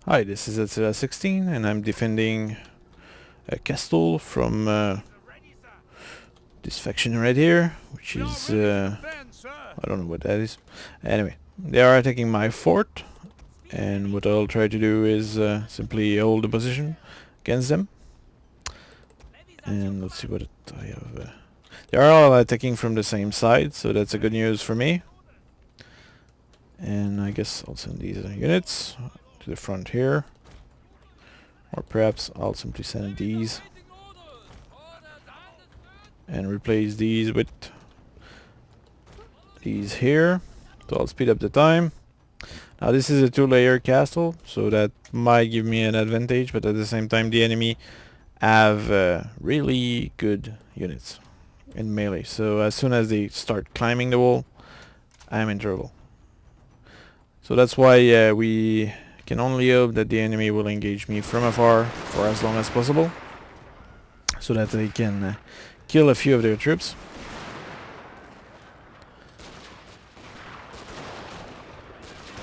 Hi, this is Atsila 16 and I'm defending a castle from this faction right here, which is, I don't know what that is. Anyway, they are attacking my fort, and what I'll try to do is simply hold the position against them. And let's see what I have. They are all attacking from the same side, so that's a good news for me. And I guess I'll send these units to the front here. Or perhaps I'll simply send these and replace these with these here. So I'll speed up the time. Now this is a 2-layer castle, so that might give me an advantage, but at the same time the enemy have really good units in melee. So as soon as they start climbing the wall, I'm in trouble. So that's why we can only hope that the enemy will engage me from afar for as long as possible, so that they can kill a few of their troops.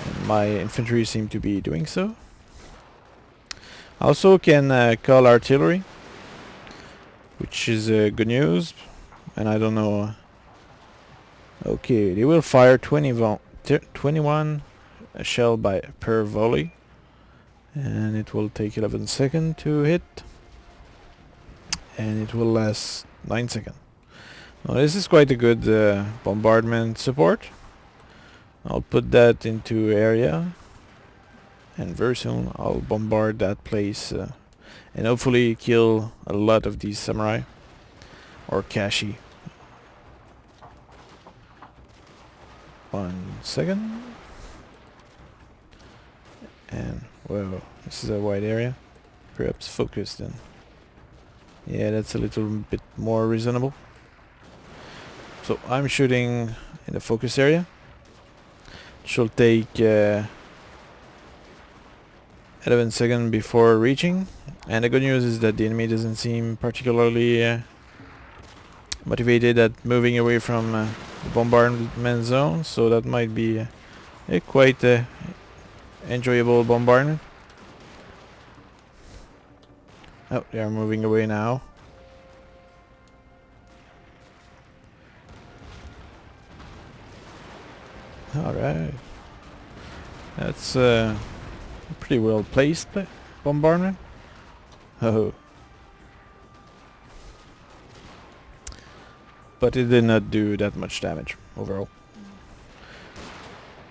And my infantry seem to be doing so. I also can call artillery, which is good news, and I don't know. Okay, they will fire 21 shell per volley, and it will take 11 seconds to hit, and it will last 9 seconds. Now this is quite a good bombardment support. I'll put that into area, and very soon I'll bombard that place and hopefully kill a lot of these samurai or kashi. 1 second. And whoa, this is a wide area. Perhaps focused then. Yeah, that's a little bit more reasonable. So I'm shooting in the focus area. Should take 11 seconds before reaching. And the good news is that the enemy doesn't seem particularly motivated at moving away from the bombardment zone, so that might be a quite enjoyable bombardment. Oh, they are moving away now. Alright. That's pretty well placed bombardment. Oh. But it did not do that much damage overall.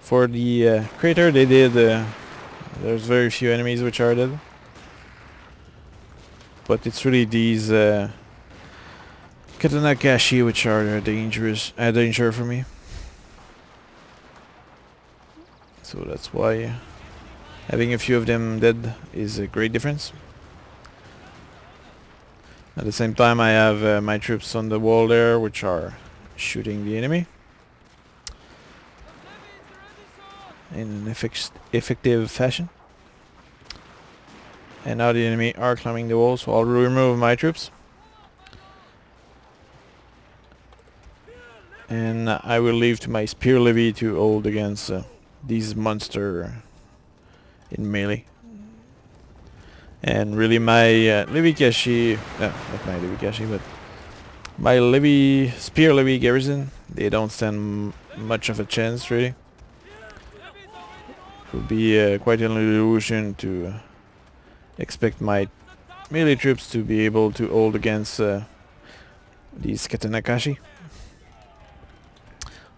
For the crater they did, there's very few enemies which are dead. But it's really these katana kashi which are danger for me. So that's why having a few of them dead is a great difference. At the same time I have my troops on the wall there which are shooting the enemy in an effective fashion. And now the enemy are climbing the wall, so I'll remove my troops. And I will leave to my spear levy to hold against these monsters in melee. And really my levy kashi, not my levy kashi, but my spear levy garrison, they don't stand much of a chance really. It would be quite an illusion to expect my melee troops to be able to hold against these katana kashi.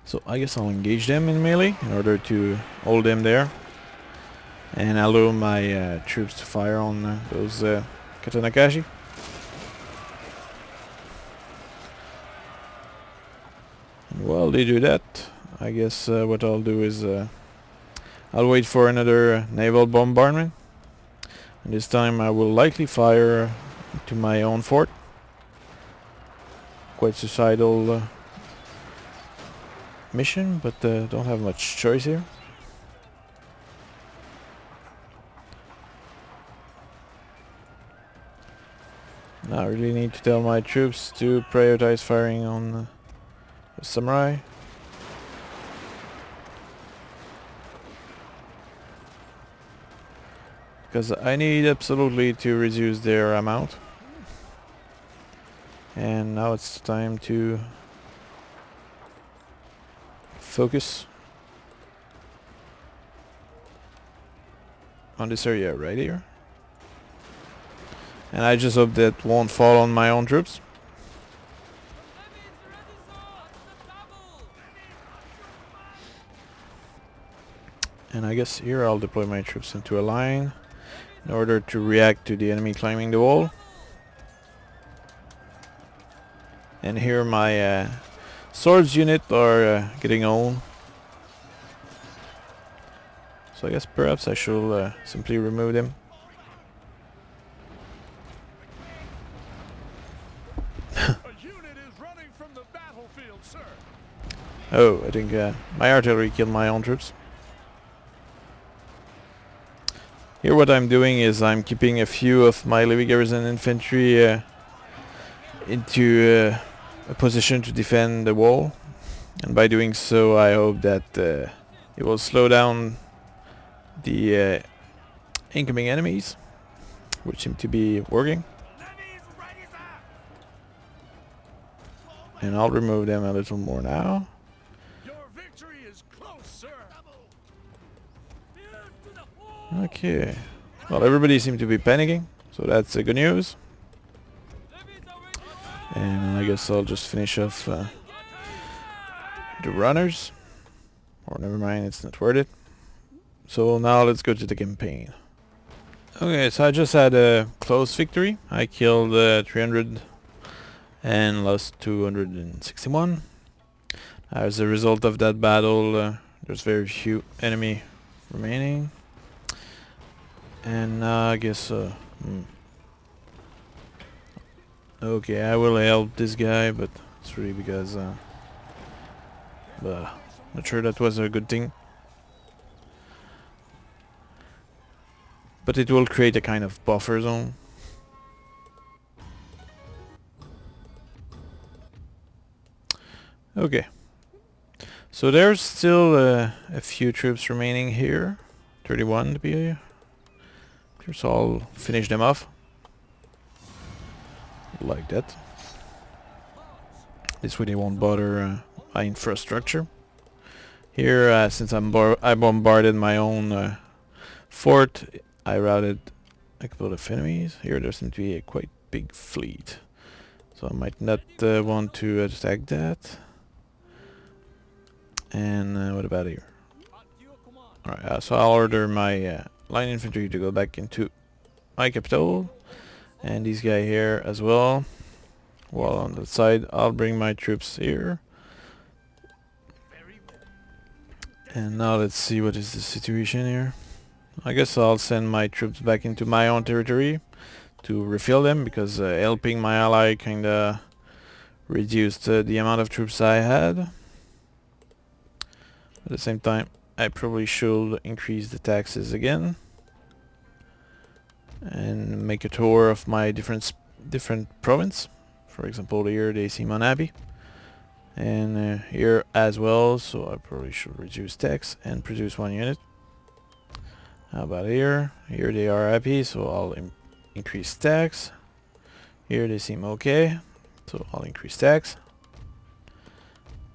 So I guess I'll engage them in melee in order to hold them there, and allow my troops to fire on those katana kashi. And while they do that, I guess what I'll do is I'll wait for another naval bombardment. And this time I will likely fire to my own fort. Quite suicidal mission, but don't have much choice here. Now I really need to tell my troops to prioritize firing on the samurai. because I need absolutely to reduce their amount. And now it's time to focus on this area right here. And I just hope that won't fall on my own troops. And I guess here I'll deploy my troops into a line in order to react to the enemy climbing the wall. And here my swords unit are getting on. So I guess perhaps I should simply remove them. Oh, I think my artillery killed my own troops. Here what I'm doing is I'm keeping a few of my Levy Garrison infantry into a position to defend the wall. And by doing so I hope that it will slow down the incoming enemies, which seem to be working. And I'll remove them a little more now. Okay. Well, everybody seems to be panicking, so that's good news. And I guess I'll just finish off the runners. Or never mind, it's not worth it. So now let's go to the campaign. Okay, so I just had a close victory. I killed 300 and lost 261. As a result of that battle, there's very few enemy remaining. And I guess okay, I will help this guy, but it's really because not sure that was a good thing. But it will create a kind of buffer zone. Okay. So there's still a few troops remaining here. 31 to be here. So I'll finish them off. Like that. This way they won't bother my infrastructure. Here, since I bombarded my own fort, I routed a couple of enemies. Here there seems to be a quite big fleet. So I might not want to attack that. And what about here? Alright, so I'll order my line infantry to go back into my capital. And these guys here as well. While on the side, I'll bring my troops here. And now let's see what is the situation here. I guess I'll send my troops back into my own territory to refill them, because helping my ally kinda reduced the amount of troops I had. At the same time, I probably should increase the taxes again and make a tour of my different province. For example, here they seem unhappy, and here as well, so I probably should reduce tax and produce one unit. How about here? Here they are happy, so I'll increase tax. Here they seem okay, so I'll increase tax.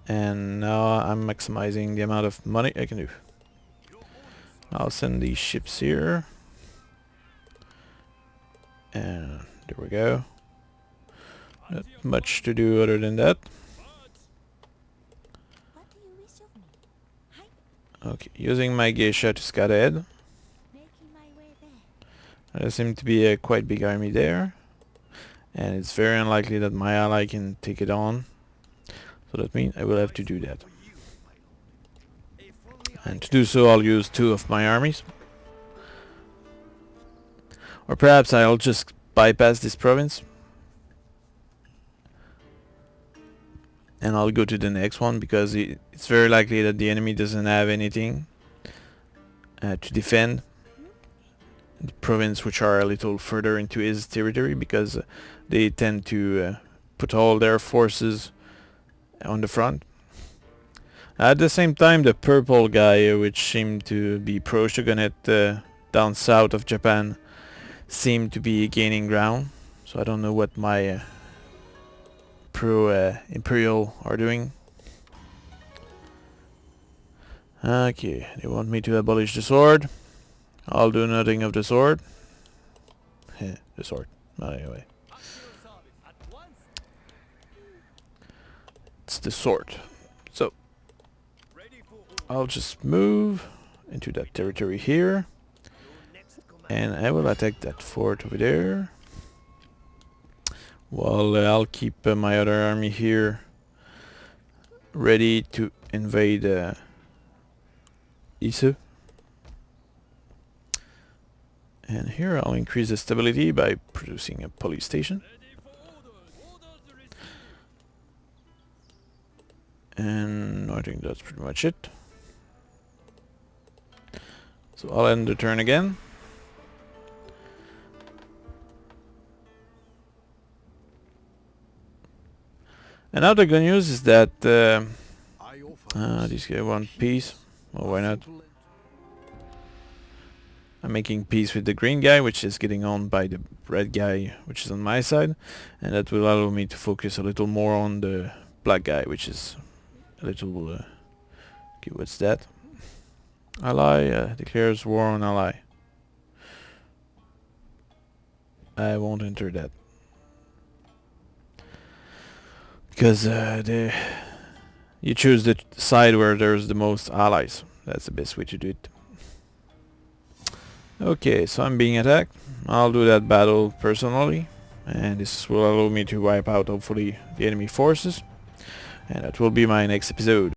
And now I'm maximizing the amount of money I can do. I'll send these ships here. And there we go. Not much to do other than that. Okay, using my geisha to scout ahead. There seems to be a quite big army there. And it's very unlikely that my ally can take it on. So that means I will have to do that. And to do so, I'll use 2 of my armies. Or perhaps I'll just bypass this province. And I'll go to the next one, because it's very likely that the enemy doesn't have anything to defend the province which are a little further into his territory, because they tend to put all their forces on the front. At the same time, the purple guy, which seemed to be pro-Shogunate down south of Japan seem to be gaining ground. So I don't know what my pro-imperial are doing. Okay, they want me to abolish the sword. I'll do nothing of the sword. The sword. Anyway. It's the sword. So, I'll just move into that territory here. And I will attack that fort over there. Well, I'll keep my other army here ready to invade Isu. And here I'll increase the stability by producing a police station. And I think that's pretty much it. So I'll end the turn again. And now the good news is that these guys want peace. Well, why not? I'm making peace with the green guy, which is getting on by the red guy, which is on my side. And that will allow me to focus a little more on the black guy, which is a little... okay, what's that? Ally declares war on ally. I won't enter that. Because you choose the side where there's the most allies. That's the best way to do it. Okay, so I'm being attacked. I'll do that battle personally. And this will allow me to wipe out, hopefully, the enemy forces. And that will be my next episode.